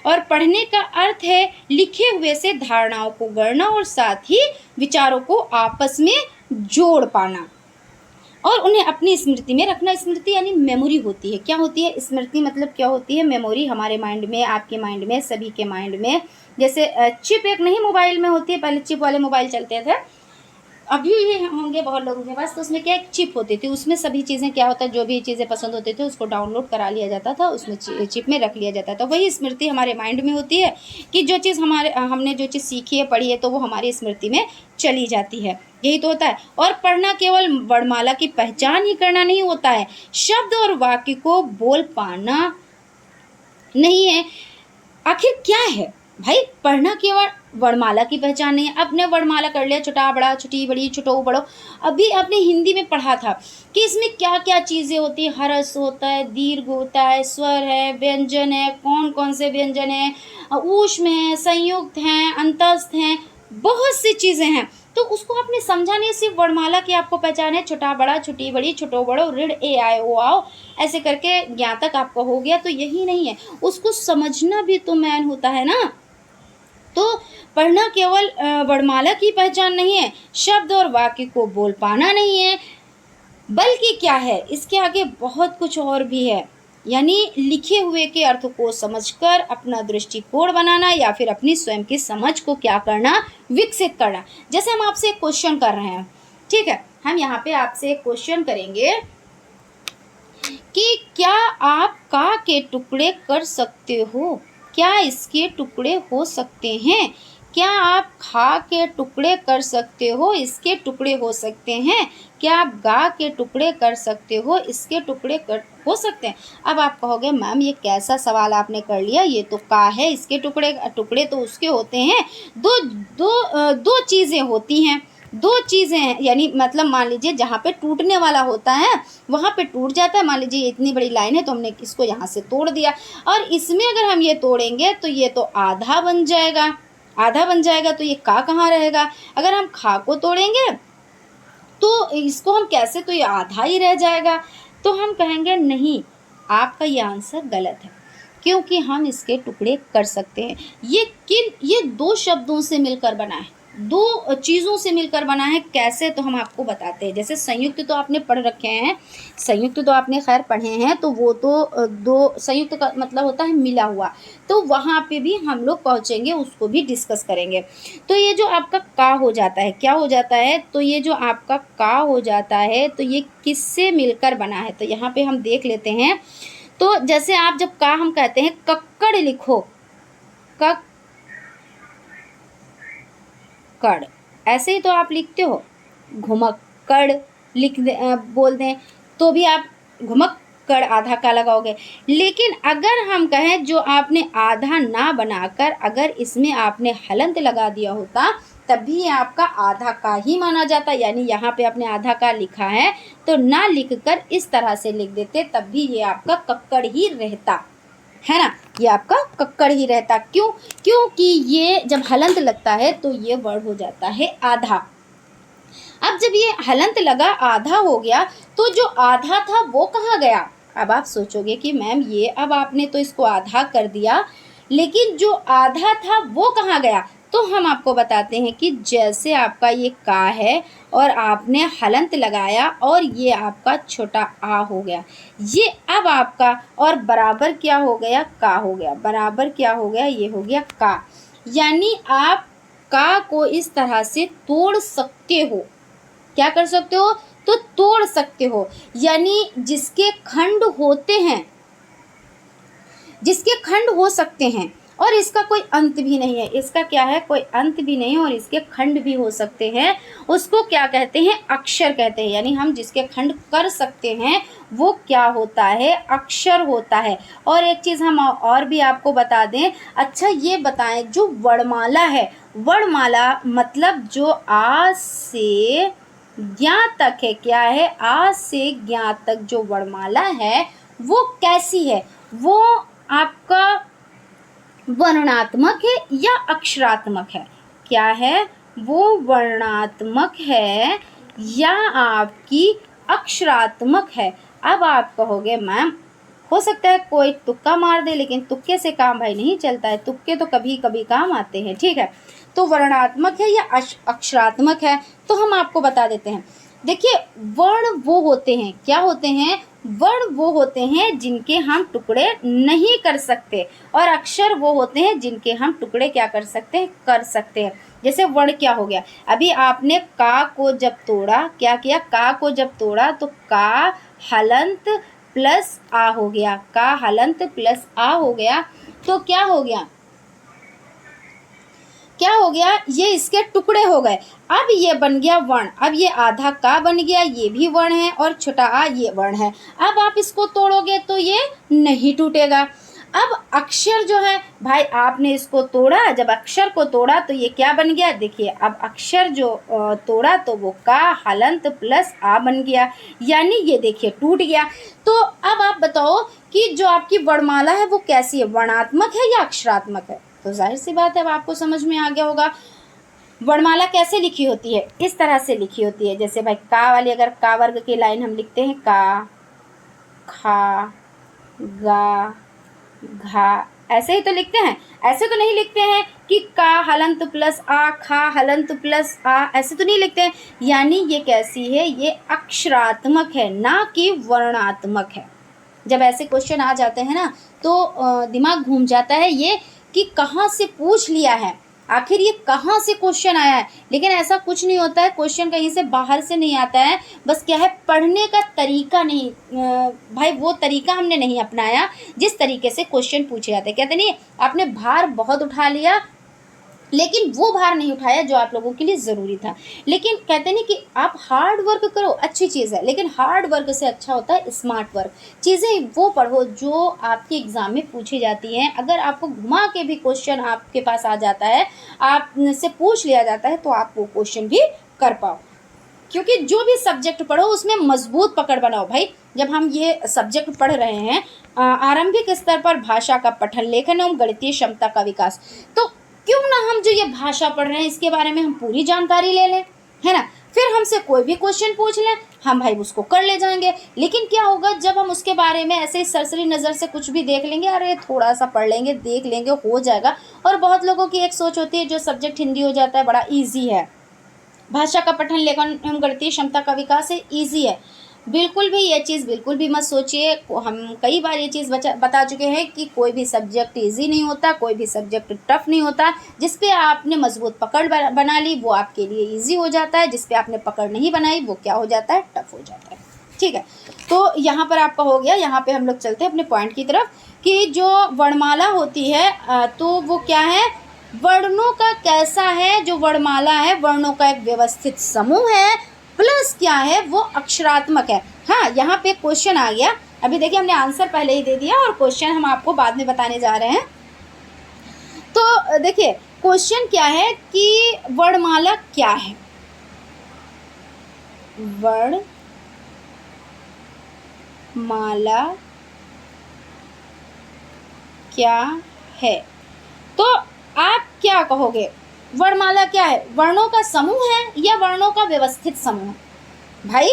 Speaker 1: और पढ़ने का अर्थ है लिखे हुए से धारणाओं को गढ़ना और साथ ही विचारों को आपस में जोड़ पाना और उन्हें अपनी स्मृति में रखना। स्मृति यानी मेमोरी होती है। क्या होती है स्मृति, मतलब क्या होती है, मेमोरी। हमारे माइंड में, आपके माइंड में, सभी के माइंड में। जैसे चिप एक नहीं मोबाइल में होती है, पहले चिप वाले मोबाइल चलते थे, अभी ये होंगे बहुत लोगों के पास, तो उसमें क्या एक चिप होती थी, उसमें सभी चीज़ें क्या होता है, जो भी चीज़ें पसंद होती थी उसको डाउनलोड करा लिया जाता था, उसमें चिप में रख लिया जाता था। वही स्मृति हमारे माइंड में होती है कि जो चीज़ हमने जो चीज़ सीखी है, पढ़ी है, तो वो हमारी स्मृति में चली जाती है। यही तो होता है। और पढ़ना केवल वर्णमाला की पहचान ही करना नहीं होता है, शब्द और वाक्य को बोल पाना नहीं है। आखिर क्या है भाई, पढ़ना केवल वर्णमाला की पहचान नहीं है। आपने वर्णमाला कर लिया, छोटा बड़ा, छोटी बड़ी, छोटो बड़ो। अभी आपने हिंदी में पढ़ा था कि इसमें क्या क्या चीज़ें होती है, हरस होता है, दीर्घ होता है, स्वर है, व्यंजन है, कौन कौन से व्यंजन है, ऊष्म है, संयुक्त हैं, अंतस्थ हैं, बहुत सी चीज़ें हैं। तो उसको आपने समझा नहीं, सिर्फ वर्णमाला की आपको पहचान है, छोटा बड़ा, छोटी बड़ी, छोटो बड़ो, ऋण ए आए ओ आओ, ऐसे करके यहाँ तक आपका हो गया। तो यही नहीं है, उसको समझना भी तो मैन होता है ना। तो पढ़ना केवल वर्णमाला की पहचान नहीं है, शब्द और वाक्य को बोल पाना नहीं है, बल्कि क्या है, इसके आगे बहुत कुछ और भी है। यानी लिखे हुए के अर्थ को समझकर अपना दृष्टिकोण बनाना या फिर अपनी स्वयं की समझ को क्या करना, विकसित करना। जैसे हम आपसे एक क्वेश्चन कर रहे हैं, ठीक है, हम यहाँ पे आपसे एक क्वेश्चन करेंगे कि क्या आप का के टुकड़े कर सकते हो, क्या इसके टुकड़े हो सकते हैं। क्या आप खा के टुकड़े कर सकते हो, इसके टुकड़े हो सकते हैं। क्या आप गा के टुकड़े कर सकते हो, इसके टुकड़े हो सकते हैं। अब आप कहोगे मैम ये कैसा सवाल आपने कर लिया, ये तो का है, इसके टुकड़े तो उसके होते हैं। दो चीज़ें होती हैं, दो चीज़ें हैं, यानी मतलब मान लीजिए जहाँ पे टूटने वाला होता है वहाँ पे टूट जाता है। मान लीजिए ये इतनी बड़ी लाइन है तो हमने इसको यहाँ से तोड़ दिया, और इसमें अगर हम ये तोड़ेंगे तो ये तो आधा बन जाएगा, तो ये का कहाँ रहेगा। अगर हम खा को तोड़ेंगे तो इसको हम कैसे, तो ये आधा ही रह जाएगा। तो हम कहेंगे नहीं, आपका ये आंसर गलत है, क्योंकि हम इसके टुकड़े कर सकते हैं। ये दो शब्दों से मिलकर बना है, दो चीज़ों से मिलकर बना है। कैसे, तो हम आपको बताते हैं। जैसे संयुक्त तो आपने पढ़ रखे हैं, संयुक्त तो आपने खैर पढ़े हैं, तो वो तो दो संयुक्त का मतलब होता है मिला हुआ, तो वहाँ पे भी हम लोग पहुँचेंगे, उसको भी डिस्कस करेंगे। तो ये जो आपका का हो जाता है, क्या हो जाता है, तो ये जो आपका का हो जाता है, तो ये किससे मिलकर बना है, तो यहाँ पे हम देख लेते हैं। तो जैसे आप जब का हम कहते हैं कक्कड़ लिखो, कड़, ऐसे ही तो आप लिखते हो, घुमक्कड़ बोल दें तो भी आप घुमक्कड़ आधा का लगाओगे। लेकिन अगर हम कहें जो आपने आधा ना बनाकर अगर इसमें आपने हलंत लगा दिया होता, तब भी ये आपका आधा का ही माना जाता। यानी यहाँ पे आपने आधा का लिखा है तो ना लिखकर इस तरह से लिख देते, तब भी ये आपका कक्कड़ ही रहता है ना, ये आपका कक्कड़ ही रहता। क्यों, क्योंकि ये जब हलंत लगता है तो ये वर्ड हो जाता है आधा। अब जब ये हलंत लगा, आधा हो गया, तो जो आधा था वो कहाँ गया। अब आप सोचोगे कि मैम ये अब आपने तो इसको आधा कर दिया, लेकिन जो आधा था वो कहाँ गया। तो हम आपको बताते हैं कि जैसे आपका ये का है और आपने हलंत लगाया और ये आपका छोटा आ हो गया, ये अब आपका और बराबर क्या हो गया, का हो गया, बराबर क्या हो गया, ये हो गया का। यानी आप का को इस तरह से तोड़ सकते हो। क्या कर सकते हो, तो तोड़ सकते हो। यानी जिसके खंड होते हैं, जिसके खंड हो सकते हैं, और इसका कोई अंत भी नहीं है। इसका क्या है, कोई अंत भी नहीं, और इसके खंड भी हो सकते हैं। उसको क्या कहते हैं, अक्षर कहते हैं। यानी हम जिसके खंड कर सकते हैं वो क्या होता है, अक्षर होता है। और एक चीज़ हम और भी आपको बता दें, अच्छा ये बताएं, जो वर्णमाला है, वर्णमाला मतलब जो आ से ज्ञ तक है, क्या है, आ से ज्ञ तक जो वर्णमाला है वो कैसी है, वो आपका वर्णात्मक है या अक्षरात्मक है, क्या है, वो वर्णात्मक है या आपकी अक्षरात्मक है। अब आप कहोगे मैम हो सकता है कोई तुक्का मार दे, लेकिन तुक्के से काम भाई नहीं चलता है, तुक्के तो कभी कभी काम आते हैं, ठीक है। तो वर्णात्मक है या अक्षरात्मक है, तो हम आपको बता देते हैं। देखिए वर्ण वो होते हैं, क्या होते हैं, वर्ण वो होते हैं जिनके हम टुकड़े नहीं कर सकते, और अक्षर वो होते हैं जिनके हम टुकड़े क्या कर सकते हैं, कर सकते हैं। जैसे वर्ण क्या हो गया, अभी आपने का को जब तोड़ा, क्या किया, का को जब तोड़ा तो का हलंत प्लस आ हो गया, का हलंत प्लस आ हो गया, तो क्या हो गया, क्या हो गया, ये इसके टुकड़े हो गए। अब ये बन गया वर्ण, अब ये आधा का बन गया, ये भी वर्ण है, और छोटा आ ये वर्ण है। अब आप इसको तोड़ोगे तो ये नहीं टूटेगा। अब अक्षर जो है भाई, आपने इसको तोड़ा, जब अक्षर को तोड़ा तो ये क्या बन गया, देखिए अब अक्षर जो तोड़ा तो वो का हलंत प्लस आ बन गया, यानी ये देखिए टूट गया। तो अब आप बताओ कि जो आपकी वर्णमाला है वो कैसी है, वर्णात्मक है या अक्षरात्मक है। तो जाहिर सी बात है अब आपको समझ में आ गया होगा। वर्णमाला कैसे लिखी होती है, इस तरह से लिखी होती है। जैसे भाई का वाली अगर का वर्ग की लाइन हम लिखते हैं, का खा गा घा, ऐसे ही तो लिखते हैं, ऐसे तो नहीं लिखते हैं कि का हलंत प्लस आ, खा हलंत प्लस आ, ऐसे तो नहीं लिखते हैं। यानी ये कैसी है, ये अक्षरात्मक है, ना कि वर्णात्मक है। जब ऐसे क्वेश्चन आ जाते हैं ना तो दिमाग घूम जाता है ये कि कहाँ से पूछ लिया है, आखिर ये कहाँ से क्वेश्चन आया है। लेकिन ऐसा कुछ नहीं होता है, क्वेश्चन कहीं से बाहर से नहीं आता है, बस क्या है, पढ़ने का तरीका नहीं, भाई वो तरीका हमने नहीं अपनाया जिस तरीके से क्वेश्चन पूछे जाते हैं। कहते नहीं आपने भार बहुत उठा लिया, लेकिन वो भार नहीं उठाया जो आप लोगों के लिए ज़रूरी था। लेकिन कहते नहीं कि आप हार्ड वर्क करो, अच्छी चीज़ है, लेकिन हार्ड वर्क से अच्छा होता है स्मार्ट वर्क। चीज़ें वो पढ़ो जो आपके एग्ज़ाम में पूछी जाती हैं। अगर आपको घुमा के भी क्वेश्चन आपके पास आ जाता है, आपसे पूछ लिया जाता है, तो आप वो क्वेश्चन भी कर पाओ। क्योंकि जो भी सब्जेक्ट पढ़ो उसमें मजबूत पकड़ बनाओ भाई। जब हम ये सब्जेक्ट पढ़ रहे हैं, आरंभिक स्तर पर भाषा का पठन लेखन एवं गणितीय क्षमता का विकास, तो क्यों ना हम जो ये भाषा पढ़ रहे हैं इसके बारे में हम पूरी जानकारी ले लें, है ना। फिर हमसे कोई भी क्वेश्चन पूछ लें, हम भाई उसको कर ले जाएंगे। लेकिन क्या होगा, जब हम उसके बारे में ऐसे ही सरसरी नज़र से कुछ भी देख लेंगे, अरे थोड़ा सा पढ़ लेंगे, देख लेंगे, हो जाएगा। और बहुत लोगों की एक सोच होती है जो सब्जेक्ट हिंदी हो जाता है बड़ा ईजी है, भाषा का पठन लेखन एवं गणितीय क्षमता का विकास है, ईजी है। बिल्कुल भी ये चीज़ बिल्कुल भी मत सोचिए। हम कई बार ये चीज़ बता चुके हैं कि कोई भी सब्जेक्ट इजी नहीं होता, कोई भी सब्जेक्ट टफ नहीं होता। जिस पे आपने मजबूत पकड़ बना ली वो आपके लिए इजी हो जाता है, जिस पे आपने पकड़ नहीं बनाई वो क्या हो जाता है, टफ हो जाता है। ठीक है, तो यहाँ पर आपका हो गया। यहाँ पे हम लोग चलते हैं अपने पॉइंट की तरफ कि जो वर्णमाला होती है तो वो क्या है, वर्णों का कैसा है, जो वर्णमाला है वर्णों का एक व्यवस्थित समूह है, प्लस क्या है, वो अक्षरात्मक है। हाँ, यहाँ पे क्वेश्चन आ गया। अभी देखिए हमने आंसर पहले ही दे दिया और क्वेश्चन हम आपको बाद में बताने जा रहे हैं। तो देखिए क्वेश्चन क्या है कि वर्णमाला क्या है, वर्णमाला क्या है। तो आप क्या कहोगे, वर्णमाला क्या है, वर्णों का समूह है या वर्णों का व्यवस्थित समूह है। भाई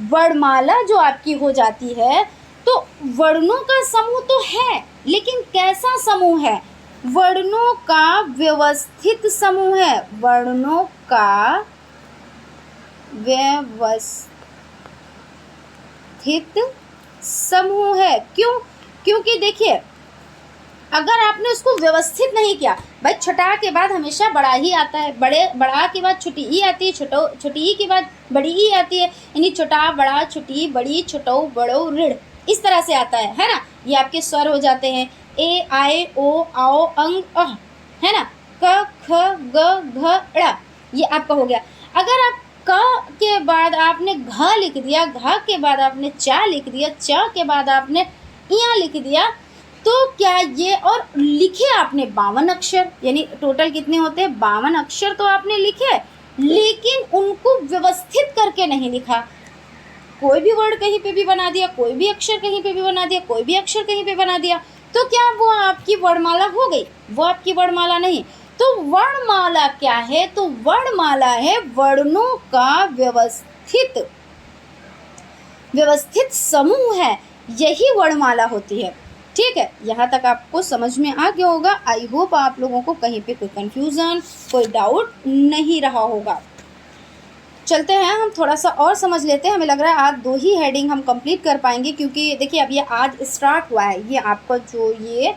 Speaker 1: वर्णमाला जो आपकी हो जाती है तो वर्णों का समूह तो है, लेकिन कैसा समूह है, वर्णों का व्यवस्थित समूह है, वर्णों का व्यवस्थित समूह है। क्यों, क्योंकि देखिए अगर आपने उसको व्यवस्थित नहीं किया, भाई छठा के बाद हमेशा बड़ा ही आता है, बड़ा के बाद छोटी ई आती है, छोटी ई के बाद बड़ी ई आती है, यानी छोटा बड़ा छोटी बड़ी छोटो बड़ो ऋण, इस तरह से आता है ना। ये आपके स्वर हो जाते हैं। ए आई ओ आओ अंग अह, है ना, क ख ग घ ड़, ये आपका हो गया। अगर आप क के बाद आपने घ लिख दिया, घ के बाद आपने चा लिख दिया, च के बाद आपने इया लिख दिया, तो क्या ये, और लिखे आपने 52 अक्षर, यानी टोटल कितने होते हैं 52 अक्षर तो आपने लिखे, लेकिन उनको व्यवस्थित करके नहीं लिखा। कोई भी वर्ड कहीं पे भी बना दिया, कोई भी अक्षर कहीं पे भी बना दिया, कोई भी अक्षर कहीं पे बना दिया, तो क्या वो आपकी वर्णमाला हो गई? वो आपकी वर्णमाला नहीं। तो वर्णमाला क्या है? तो वर्णमाला है वर्णों का व्यवस्थित समूह है, यही वर्णमाला होती है। ठीक है, यहाँ तक आपको समझ में आ गया होगा। आई होप आप लोगों को कहीं पे कोई कंफ्यूजन, कोई डाउट नहीं रहा होगा। चलते हैं, हम थोड़ा सा और समझ लेते हैं। हमें लग रहा है आज 2 ही हेडिंग हम कंप्लीट कर पाएंगे, क्योंकि देखिए अब ये आज स्टार्ट हुआ है। ये आपका जो ये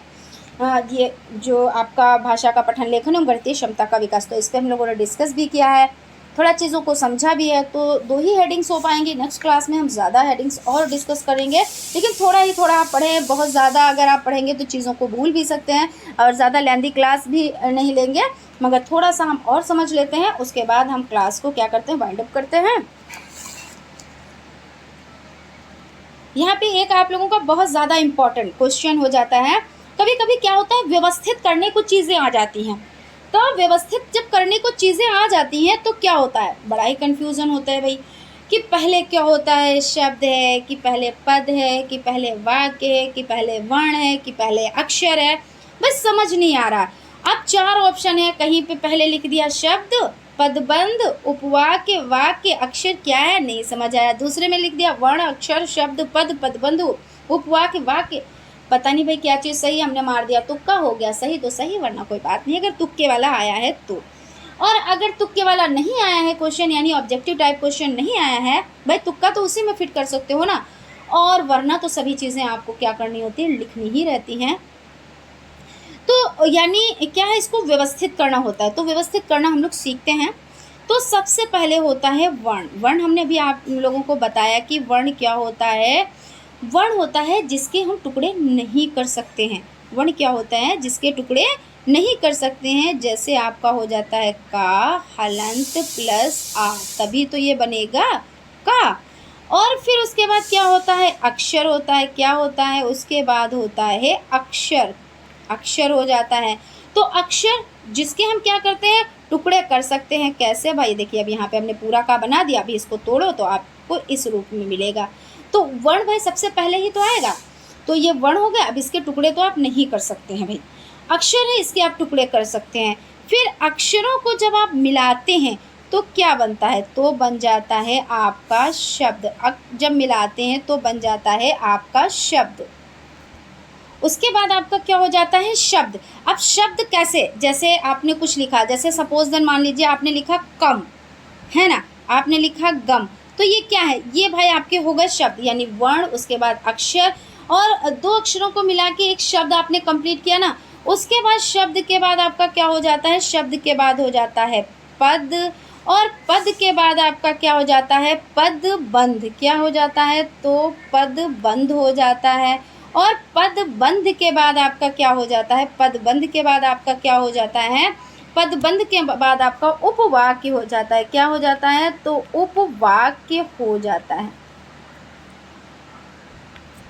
Speaker 1: जो आपका भाषा का पठन लेखन एवं गणितीय क्षमता का विकास, तो इस पर हम लोगों ने डिस्कस भी किया है, थोड़ा चीज़ों को समझा भी है। तो 2 ही हेडिंग्स हो पाएंगी। नेक्स्ट क्लास में हम ज़्यादा हेडिंग्स और डिस्कस करेंगे, लेकिन थोड़ा आप पढ़ें। बहुत ज़्यादा अगर आप पढ़ेंगे तो चीज़ों को भूल भी सकते हैं, और ज़्यादा लेंदी क्लास भी नहीं लेंगे, मगर थोड़ा सा हम और समझ लेते हैं। उसके बाद हम क्लास को क्या करते हैं, वाइंड अप करते हैं। यहाँ पे एक आप लोगों का बहुत ज़्यादा इम्पॉर्टेंट क्वेश्चन हो जाता है। कभी कभी क्या होता है, व्यवस्थित करने को चीज़ें आ जाती हैं। तो व्यवस्थित जब करने को चीज़ें आ जाती हैं तो क्या होता है, बड़ा ही कन्फ्यूज़न होता है भाई, कि पहले क्या होता है, शब्द है कि पहले पद है कि पहले वाक्य है कि पहले वर्ण है कि पहले अक्षर है, बस समझ नहीं आ रहा। अब 4 ऑप्शन है, कहीं पे पहले लिख दिया शब्द, पदबंध, उपवाक्य, वाक्य, अक्षर क्या है नहीं समझ आया। दूसरे में लिख दिया वर्ण, अक्षर, शब्द, पद, पदबंध, उपवाक्य, वाक्य, पता नहीं भाई क्या चीज़ सही, हमने मार दिया, तुक्का हो गया। सही तो सही, वरना कोई बात नहीं, अगर तुक्के वाला आया है तो। और अगर तुक्के वाला नहीं आया है क्वेश्चन, यानी ऑब्जेक्टिव टाइप क्वेश्चन नहीं आया है भाई, तुक्का तो उसी में फिट कर सकते हो ना, और वरना तो सभी चीज़ें आपको क्या करनी होती है, लिखनी ही रहती हैं। तो यानी क्या है, इसको व्यवस्थित करना होता है। तो व्यवस्थित करना हम लोग सीखते हैं। तो सबसे पहले होता है वर्ण। वर्ण हमने अभी आप लोगों को बताया कि वर्ण क्या होता है। वर्ण होता है जिसके हम टुकड़े नहीं कर सकते हैं। वर्ण क्या होता है, जिसके टुकड़े नहीं कर सकते हैं। जैसे आपका हो जाता है का, हलंत प्लस आ, तभी तो ये बनेगा का। और फिर उसके बाद क्या होता है, अक्षर होता है। क्या होता है, उसके बाद होता है अक्षर। अक्षर हो जाता है। तो अक्षर जिसके हम क्या करते हैं, टुकड़े कर सकते हैं। कैसे भाई, देखिए अब यहाँ पे हमने पूरा का बना दिया, अभी इसको तोड़ो तो आपको इस रूप में मिलेगा। तो वर्ण भाई सबसे पहले ही तो आएगा, तो ये वर्ण हो गया। अब इसके टुकड़े तो आप नहीं कर सकते हैं भाई। अक्षर है, इसके आप टुकड़े कर सकते हैं। फिर अक्षरों को जब आप मिलाते हैं तो क्या बनता है, तो बन जाता है आपका शब्द। जब मिलाते हैं तो बन जाता है आपका शब्द। उसके बाद आपका क्या हो जाता है, शब्द। अब शब्द कैसे, जैसे आपने कुछ लिखा, जैसे सपोज देन मान लीजिए आपने लिखा कम, है ना, आपने लिखा गम, तो ये क्या है, ये भाई आपके हो गए शब्द, यानी वर्ण, उसके बाद अक्षर, और 2 अक्षरों को मिला के एक शब्द आपने कंप्लीट किया ना। उसके बाद शब्द के बाद आपका क्या हो जाता है, शब्द के बाद हो जाता है पद, और पद के बाद आपका क्या हो जाता है, पद बंध। क्या हो जाता है, तो पद बंध हो जाता है। और पद बंध के बाद आपका क्या हो जाता है, पद बंध के बाद आपका क्या हो जाता है, पद बंध के बाद आपका उपवाक्य हो जाता है। क्या हो जाता है, तो उपवाक्य हो जाता है।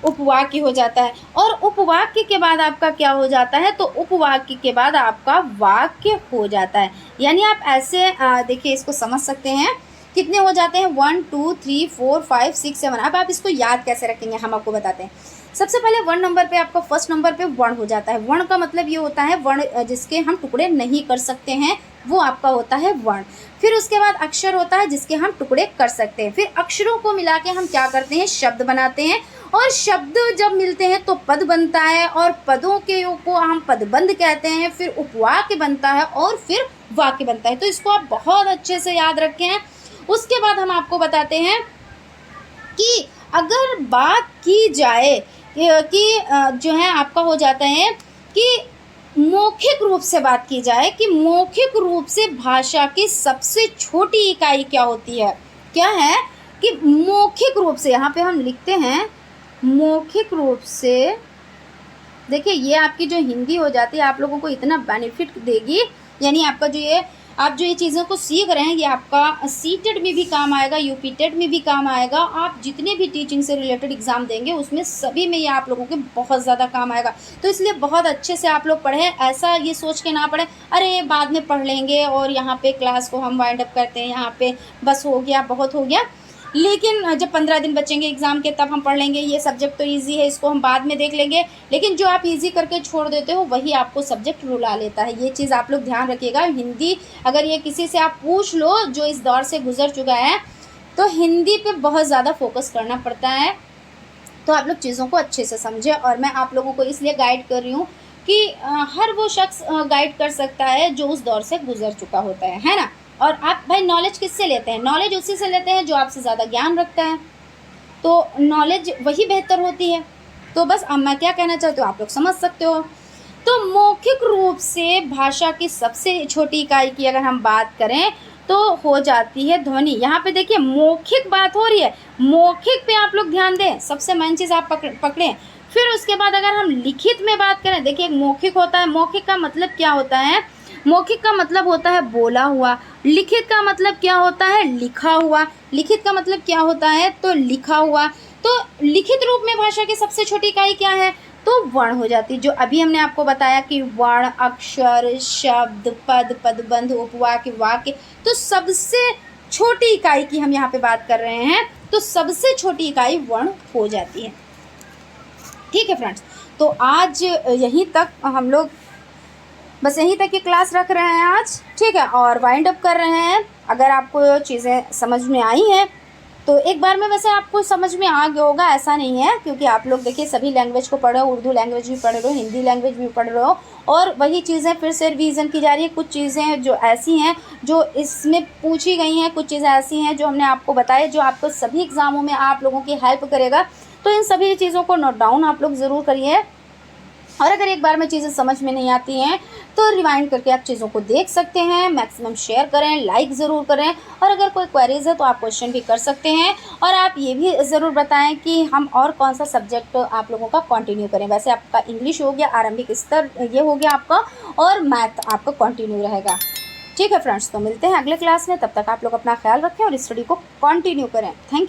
Speaker 1: उपवाक्य हो जाता है। और उपवाक्य के बाद आपका क्या हो जाता है, तो उपवाक्य के बाद आपका वाक्य हो जाता है। यानी आप ऐसे देखिए, इसको समझ सकते हैं, कितने हो जाते हैं, 1 2 3 4 5 6 7। अब आप इसको याद कैसे रखेंगे, हम आपको बताते हैं। सबसे पहले 1 नंबर पे आपका फर्स्ट नंबर पे वर्ण हो जाता है। वर्ण का मतलब ये होता है, वर्ण जिसके हम टुकड़े नहीं कर सकते हैं, वो आपका होता है वर्ण। फिर उसके बाद अक्षर होता है जिसके हम टुकड़े कर सकते हैं। फिर अक्षरों को मिला के हम क्या करते हैं, शब्द बनाते हैं। और शब्द जब मिलते हैं तो पद बनता है, और पदों के को हम पदबंध कहते हैं। फिर उपवाक्य बनता है, और फिर वाक्य बनता है। तो इसको आप बहुत अच्छे से याद रखें। उसके बाद हम आपको बताते हैं कि अगर बात की जाए कि जो है आपका हो जाता है कि मौखिक रूप से बात की जाए, कि मौखिक रूप से भाषा की सबसे छोटी इकाई क्या होती है, क्या है कि मौखिक रूप से, यहाँ पे हम लिखते हैं मौखिक रूप से देखिए ये आपकी जो हिंदी हो जाती है आप लोगों को इतना बेनिफिट देगी, यानी आपका जो ये आप जो ये चीज़ों को सीख रहे हैं ये आपका सीटेट में भी काम आएगा, यूपी टेट में भी काम आएगा। आप जितने भी टीचिंग से रिलेटेड एग्ज़ाम देंगे उसमें सभी में ये आप लोगों के बहुत ज़्यादा काम आएगा। तो इसलिए बहुत अच्छे से आप लोग पढ़ें, ऐसा ये सोच के ना पढ़ें अरे बाद में पढ़ लेंगे और यहाँ पे क्लास को हम वाइंड अप करते हैं, यहाँ पे बस हो गया, बहुत हो गया, लेकिन जब 15 दिन बचेंगे एग्ज़ाम के तब हम पढ़ लेंगे, ये सब्जेक्ट तो इजी है इसको हम बाद में देख लेंगे। लेकिन जो आप इजी करके छोड़ देते हो वही आपको सब्जेक्ट रुला लेता है। ये चीज़ आप लोग ध्यान रखिएगा। हिंदी अगर ये किसी से आप पूछ लो जो इस दौर से गुजर चुका है, तो हिंदी पे बहुत ज़्यादा फोकस करना पड़ता है। तो आप लोग चीज़ों को अच्छे से समझें, और मैं आप लोगों को इसलिए गाइड कर रही हूँ कि हर वो शख्स गाइड कर सकता है जो उस दौर से गुजर चुका होता है ना। और आप भाई नॉलेज किससे लेते हैं? नॉलेज उसी से लेते हैं जो आपसे ज़्यादा ज्ञान रखता है, तो नॉलेज वही बेहतर होती है। तो बस अब मैं क्या कहना चाहती हूँ आप लोग समझ सकते हो। तो मौखिक रूप से भाषा की सबसे छोटी इकाई की अगर हम बात करें तो हो जाती है ध्वनि। यहाँ पे देखिए मौखिक बात हो रही है, मौखिक पे आप लोग ध्यान दें, सबसे मेन चीज़ आप पकड़ें। फिर उसके बाद अगर हम लिखित में बात करें, देखिए एक मौखिक होता है, मौखिक का मतलब क्या होता है? मौखिक का मतलब होता है बोला हुआ। लिखित का मतलब क्या होता है? लिखा हुआ। लिखित का मतलब क्या होता है? तो लिखा हुआ। तो लिखित रूप में भाषा की सबसे छोटी इकाई क्या है? तो वर्ण हो जाती है, जो अभी हमने आपको बताया कि वर्ण, अक्षर, शब्द, पद, पदबंध, उपवाक्य, वाक्य। तो सबसे छोटी इकाई की हम यहाँ पे बात कर रहे हैं, तो सबसे छोटी इकाई वर्ण हो जाती है। ठीक है फ्रेंड्स, तो आज यहीं तक हम लोग बस यहीं तक की क्लास रख रहे हैं आज, ठीक है, और वाइंड अप कर रहे हैं। अगर आपको चीज़ें समझ में आई हैं तो एक बार में वैसे आपको समझ में आ गया होगा, ऐसा नहीं है, क्योंकि आप लोग देखिए सभी लैंग्वेज को पढ़ रहे हो, उर्दू लैंग्वेज भी पढ़ रहे हो, हिंदी लैंग्वेज भी पढ़ रहे हो, और वही चीज़ें फिर से रिवीजन की जा रही है। कुछ चीज़ें जो ऐसी हैं जो इसमें पूछी गई हैं, कुछ चीज़ें ऐसी हैं जो हमने आपको बताई जो आपको सभी एग्ज़ामों में आप लोगों की हेल्प करेगा। तो इन सभी चीज़ों को नोट डाउन आप लोग ज़रूर करिए, और अगर एक बार में चीज़ें समझ में नहीं आती हैं तो रिवाइंड करके आप चीज़ों को देख सकते हैं। मैक्सिमम शेयर करें, लाइक ज़रूर करें, और अगर कोई क्वेरीज है तो आप क्वेश्चन भी कर सकते हैं। और आप ये भी ज़रूर बताएं कि हम और कौन सा सब्जेक्ट आप लोगों का कंटिन्यू करें। वैसे आपका इंग्लिश हो गया आरंभिक स्तर, ये हो गया आपका, और मैथ आपका कंटिन्यू रहेगा। ठीक है फ्रेंड्स, तो मिलते हैं अगले क्लास में, तब तक आप लोग अपना ख्याल रखें और स्टडी को कंटिन्यू करें। Thank you.